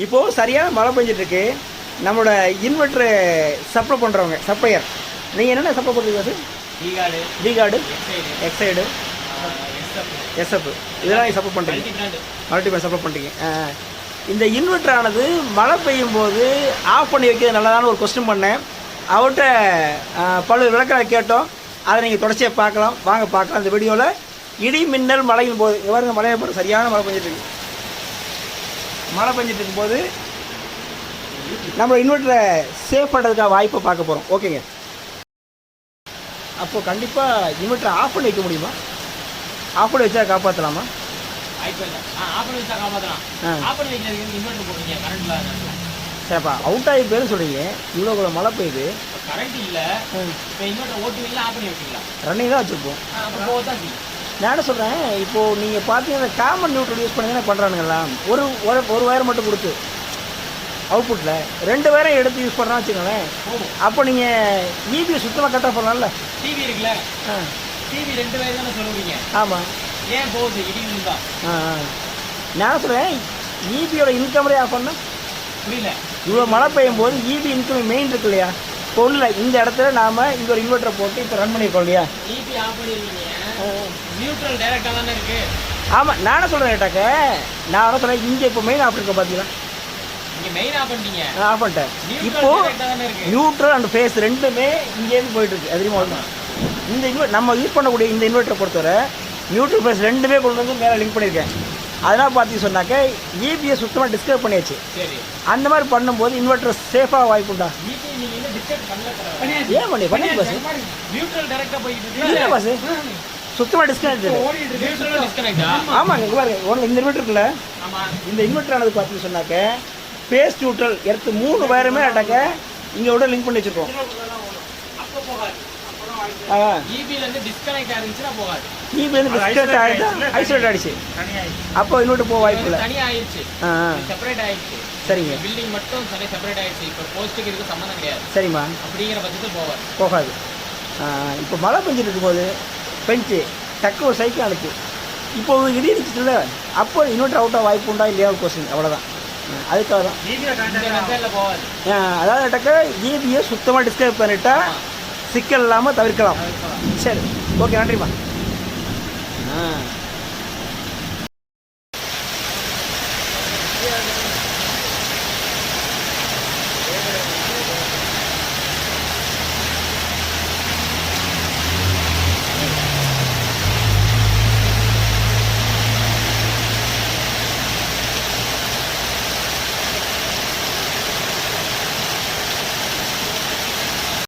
இப்போது சரியான மழை பெஞ்சிட்ருக்கு. நம்மளோட இன்வெர்ட்ரு சப்ளை பண்ணுறவங்க சப்ளையர், நீங்கள் என்னென்ன சப்ளை பண்ணுறீங்க? அது விகார்டு, எக்ஸைடு, எஸ்எஃப் இதெல்லாம் நீங்கள் சப்ளை பண்ணுறீங்க, மல்டிபிள் சப்ளை பண்ணுறீங்க. இந்த இன்வெர்டர் ஆனது மழை பெய்யும் போது ஆஃப் பண்ணி வைக்கிறது நல்லதான ஒரு கொஸ்டின் பண்ணேன். அவர்கிட்ட பல்வேறு விளக்கம் கேட்டோம். அதை நீங்கள் தொடர்ச்சியாக பார்க்கலாம். வாங்க பார்க்கலாம் இந்த வீடியோவில். இடி மின்னல் மழையின் போது இங்கே பாருங்க, மழையை போது சரியான மழை பெஞ்சிட்ருக்கு. மழை பெஞ்சிட்டு இருக்கும்போது நம்ம இன்வெர்ட்டரை சேஃப் பண்ணுறதுக்காக வாய்ப்பை பார்க்க போகிறோம். ஓகேங்க. அப்போது கண்டிப்பாக இன்வெர்ட்டரை ஆஃப் பண்ணி வைக்க முடியுமா? ஆஃப் பண்ணி வச்சா காப்பாற்றலாமா? சரிப்பா, அவுட் ஆகி பேர் சொல்கிறீங்க. இவ்வளோ மழை பெய்யுது, ரன்னிங் தான் வச்சுருப்போம். நான் என்ன சொல்கிறேன், இப்போது நீங்கள் பார்த்தீங்கன்னா காமன் நியூட்ரல் யூஸ் பண்ணி பண்ணுறானுங்களா? ஒரு வயர் மட்டும் கொடுத்து அவுட்புட்டில் 2 வயரை எடுத்து யூஸ் பண்ணுறான்னு வச்சுக்கோங்களேன். அப்போ நீங்கள் ஈபியை சுத்தமாக கட்டாக பண்ணலாம்ல? டிவி இருக்குல்ல, டிவி 2 வயர் தானே சொல்லுவீங்க. ஆமாம், ஏன் போகுது இடி தான். நான் சொல்கிறேன், ஈபியோட இன்கமரே ஆஃப் பண்ண புரியல. இவ்வளோ மழை பெய்யும் போது ஈபி இன்கம் மெயின் இருக்கு இல்லையா? இப்போ ஒன்றும் இல்லை, இந்த இடத்துல நாம் இங்கே ஒரு இன்வெர்ட்டரை போட்டு இப்போ ரன் பண்ணியிருக்கோம் இல்லையா? ஈபி ஆஃப் பண்ணிடுவீங்க, நியூட்ரல் டைரக்டாக தானே இருக்குது. ஆமாம், நானே சொல்கிறேன் கேட்டாக்க. நான் என்ன சொல்கிறேன், இங்கே இப்போ மெயின் ஆஃப் இருக்க பார்த்தீங்களா? இங்கே மெயின் ஆஃப் பண்ணிட்டீங்க. ஆஃப் பண்ணிட்டேன். இப்போது நியூட்ரல் அண்ட் ஃபேஸ் ரெண்டுமே இங்கேருந்து போயிட்டுருக்கு. அது தெரியுமா? இந்த நம்ம யூஸ் பண்ணக்கூடிய இந்த இன்வெர்ட்டரை பொறுத்தவரை நியூட்ரல் ஃபேஸ் ரெண்டுமே கொண்டு வந்து மேலே லிங்க் பண்ணியிருக்கேன். அதெல்லாம் பார்த்து சொன்னாக்க ஈபியை சுத்தமாக டிஸ்கவர் பண்ணியாச்சு. அந்த மாதிரி பண்ணும்போது இன்வெர்ட்டர் சேஃபாக வாய்ப்புண்டா? ஏன் பண்ணி பாஸ் இல்லை பாஸ், சுத்தமாக டிஸ்கனெக்ட். ஆமாங்க, இங்கே பாருங்க, ஒன்று இந்த இன்வெர்ட்டர் இருக்குல்ல, இந்த இன்வெர்ட்டர் ஆனது பார்த்து சொன்னாக்க பேஸ் நியூட்ரல் எடுத்து 3 வயருமே ஆட்டாக்க இங்கே விட லிங்க் பண்ணி வச்சுருக்கோம். ஈபிலேருந்து டிஸ்கனெக்ட் ஆகிடுச்சு, ஐசோலேட் ஆகிடுச்சு. அப்போ இன்வெர்ட்டர் போக வாய்ப்பு இல்லை, தனியாகிடுச்சு, செப்பரேட் ஆகிடுச்சு. சரிங்க, பில்டிங் மட்டும் செப்பரேட் ஆகிடுச்சு. இப்போ போஸ்ட்டுக்கு இதுக்கு சம்மந்தம் கிடையாது. சரிம்மா, அப்படிங்கிற பட்சத்தில் போகாது. இப்போ மழை பெஞ்சிட்டு இருக்கும்போது டக்கு ஒரு சைக்கிள் அனுப்பு. இப்போ இடி இருந்துச்சுல, அப்போ இன்வெர்ட்டர் அவுட்டாக வாய்ப்பு உண்டா இல்லையா கொஸ்டின், அவ்வளோதான். அதுக்காக தான் அதாவது டக்க ஈபியை சுத்தமாக டிஸ்கனெக்ட் பண்ணிட்டா சிக்கல் இல்லாமல் தவிர்க்கலாம். சரி, ஓகே, நன்றிம்மா.